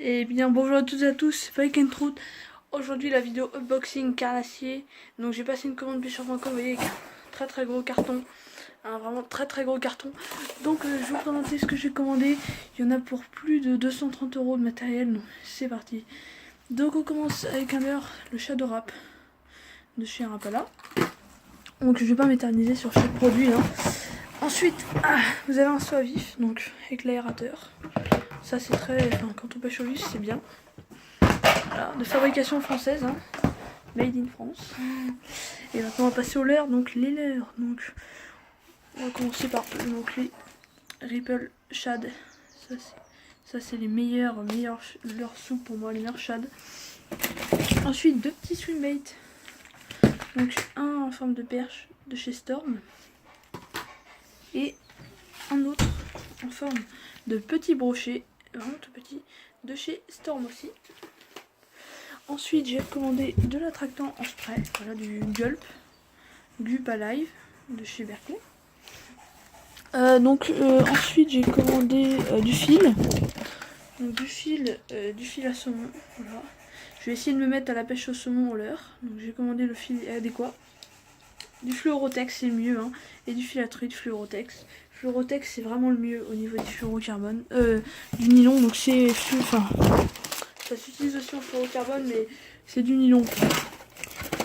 Et bien bonjour à toutes et à tous, c'est Fake and Truth. Aujourd'hui la vidéo unboxing carnassier. Donc j'ai passé une commande pêcheur.com, vous voyez, avec un très gros carton. Un vraiment très gros carton. Donc je vais vous présenter ce que j'ai commandé. Il y en a pour plus de 230 € de matériel, donc c'est parti. Donc on commence avec un leurre, le Shadow Rap de chez Rapala. Donc je vais pas m'éterniser sur chaque produit. Ensuite, vous avez un seau à vif, donc avec l'aérateur. Ça c'est quand on pêche au vif c'est bien. Voilà, de fabrication française, made in France. Et maintenant on va passer aux leurres, donc les leurres. Donc on va commencer par donc, les Ripple Shad. Ça c'est les meilleurs leurres souples pour moi, les meilleurs shad. Ensuite deux petits swimbaits. Donc un en forme de perche de chez Storm. Et un autre en forme de petit brochet, vraiment tout petit, de chez Storm aussi. Ensuite j'ai commandé de l'attractant en spray, voilà, du Gulp Alive de chez Berkeley. Ensuite j'ai commandé du fil. Donc du fil à saumon, voilà. Je vais essayer de me mettre à la pêche au saumon au leurre. Donc j'ai commandé le fil adéquat. Du fluorotex c'est le mieux, et du fil à truite fluorotex. Fluorotex c'est vraiment le mieux au niveau du fluorocarbone, du nylon, donc c'est ça s'utilise aussi en fluorocarbone, mais c'est du nylon.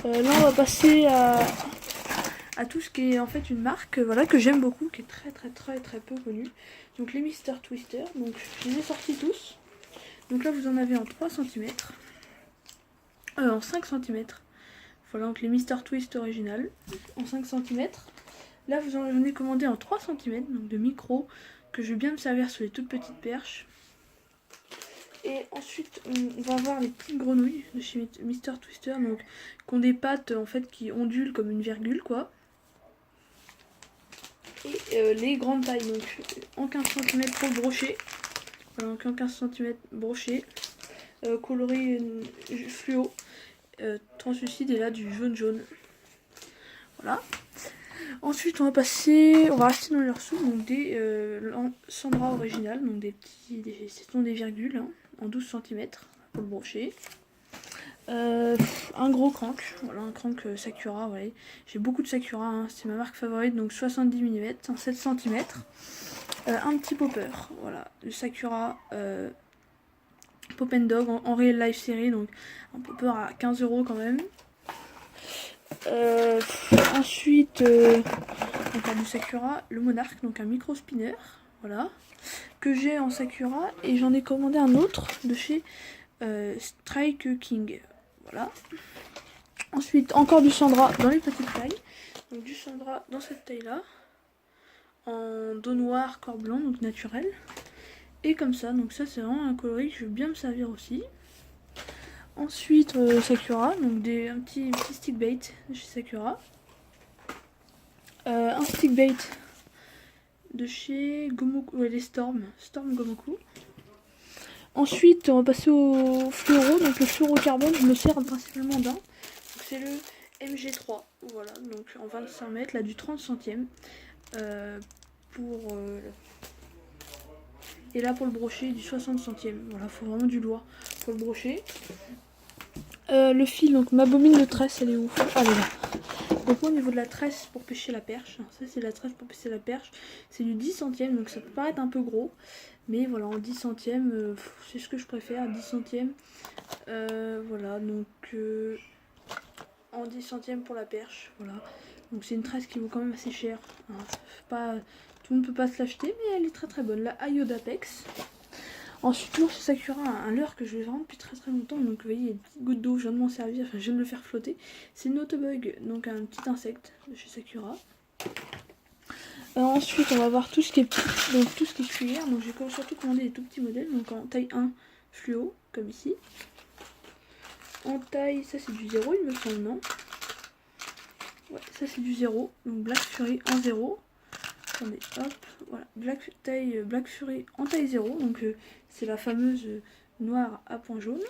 Là on va passer à tout ce qui est en fait une marque, voilà, que j'aime beaucoup, qui est très peu connue. Donc les Mister Twister, donc je les ai sortis tous. Donc là vous en avez en 3 cm, en 5 cm. Voilà, donc les Mister Twist original en 5 cm. Là vous en ai commandé en 3 cm, donc de micro, que je vais bien me servir sur les toutes petites perches. Et ensuite on va avoir les petites grenouilles de chez Mister Twister, donc qui ont des pattes en fait qui ondulent comme une virgule quoi. Et les grandes tailles, donc en 15 cm pour le brochet. Voilà, donc en 15 cm brochet, coloré fluo, translucide, et là du jaune. Voilà. Ensuite on va rester dans leur soupe, donc des Sandra original, donc ce sont des virgules, en 12 cm pour le brochet. Un gros crank, voilà, un crank Sakura, ouais. J'ai beaucoup de Sakura, c'est ma marque favorite, donc 70 mm en 7 cm. Un petit popper, voilà, le Sakura Pop and Dog en Real Life série, donc un popper à 15 € quand même. Ensuite, encore du Sakura, le Monarch, donc un micro spinner, voilà, que j'ai en Sakura, et j'en ai commandé un autre de chez Strike King, voilà. Ensuite, encore du Sandra dans les petites tailles, donc du Sandra dans cette taille là, en dos noir, corps blanc, donc naturel. Et comme ça, donc ça c'est vraiment un coloris que je veux bien me servir aussi. Ensuite Sakura, donc un petit stick bait de chez Sakura. Un stick bait de chez Gomoku, les Storm Gomoku. Ensuite on va passer au fluoro, donc le fluorocarbone, je me sers principalement d'un. C'est le MG3, voilà, donc en 25 mètres, là du 30 centièmes. Et là pour le brochet du 60 centièmes, voilà, faut vraiment du lourd pour le brochet. Le fil, donc ma bobine de tresse, elle est où? Ah, elle est là. Donc moi, au niveau de la tresse pour pêcher la perche, ça c'est la tresse pour pêcher la perche, c'est du 10 centièmes, donc ça peut paraître un peu gros, mais voilà, en 10 centièmes, c'est ce que je préfère, 10 centièmes. Voilà, donc en 10 centièmes pour la perche, voilà. Donc c'est une tresse qui vaut quand même assez cher, tout le monde peut pas se l'acheter, mais elle est très bonne, la Ayodapex. Ensuite, toujours chez Sakura, un leurre que je vais vraiment depuis très longtemps. Donc, vous voyez, il y a une petite goutte d'eau, je viens de m'en servir, enfin, je viens de le faire flotter. C'est une autobug, donc un petit insecte de chez Sakura. Ensuite, on va voir tout ce qui est petit, donc tout ce qui est cuillère. Donc, j'ai surtout commandé des tout petits modèles, donc en taille 1 fluo, comme ici. En taille, ça c'est du 0, il me semble, non? Ouais, ça c'est du 0, donc Black Fury en 0. Attendez, hop, voilà, Black Fury en taille 0, donc c'est la fameuse noire à point jaune.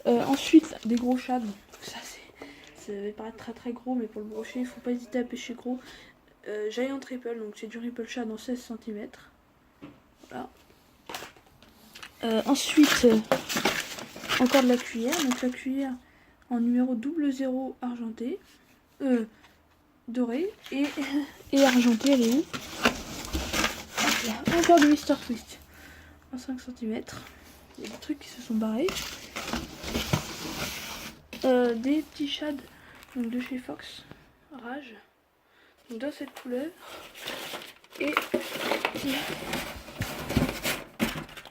Ensuite, des gros shads, ça va paraître très gros, mais pour le brochet, il faut pas hésiter à pêcher gros. Giant Ripple, donc c'est du Ripple Shad en 16 cm. Voilà. Ensuite, encore de la cuillère. Donc la cuillère en numéro 00 argenté. Doré et argenté, elle est où? Là. Encore du Mister Twist en 5 cm. Il y a des trucs qui se sont barrés. Des petits shads donc de chez Fox Rage, donc dans cette couleur. Et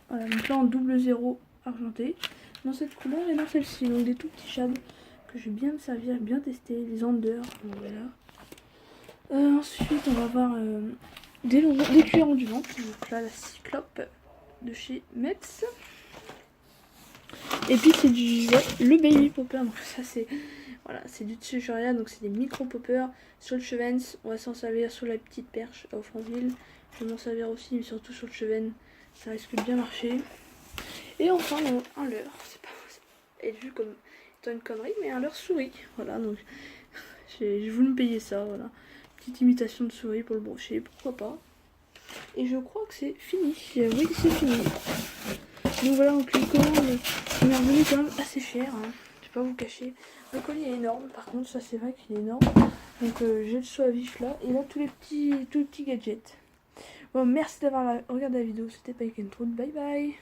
voilà, donc là en 00 argenté dans cette couleur et dans celle-ci, donc des tout petits shads que je vais bien me servir, bien tester, les Under. Donc voilà. Ensuite on va avoir des cuillères ondulantes, donc là la Cyclope de chez Metz. Et puis c'est le Baby Popper, donc ça c'est voilà, c'est du Tsuchuria, donc c'est des micro poppers sur le cheven. On va s'en servir sur la petite perche au Franville. Je vais m'en servir aussi, mais surtout sur le cheven, ça risque de bien marcher. Et enfin un leurre, c'est pas est vu comme étant une connerie, mais un leurre souris. Voilà, donc j'ai voulu me payer ça, voilà. Petite imitation de souris pour le brocher, pourquoi pas. Et je crois que c'est fini. Oui, c'est fini. Donc voilà, donc le colis m'est revenu quand même assez cher, hein. Je vais pas vous cacher. Le colis est énorme, par contre, ça c'est vrai qu'il est énorme. Donc j'ai le saut à vif là, et là tous les petits gadgets. Bon, merci d'avoir regardé la vidéo, c'était Pike and Truth, bye bye.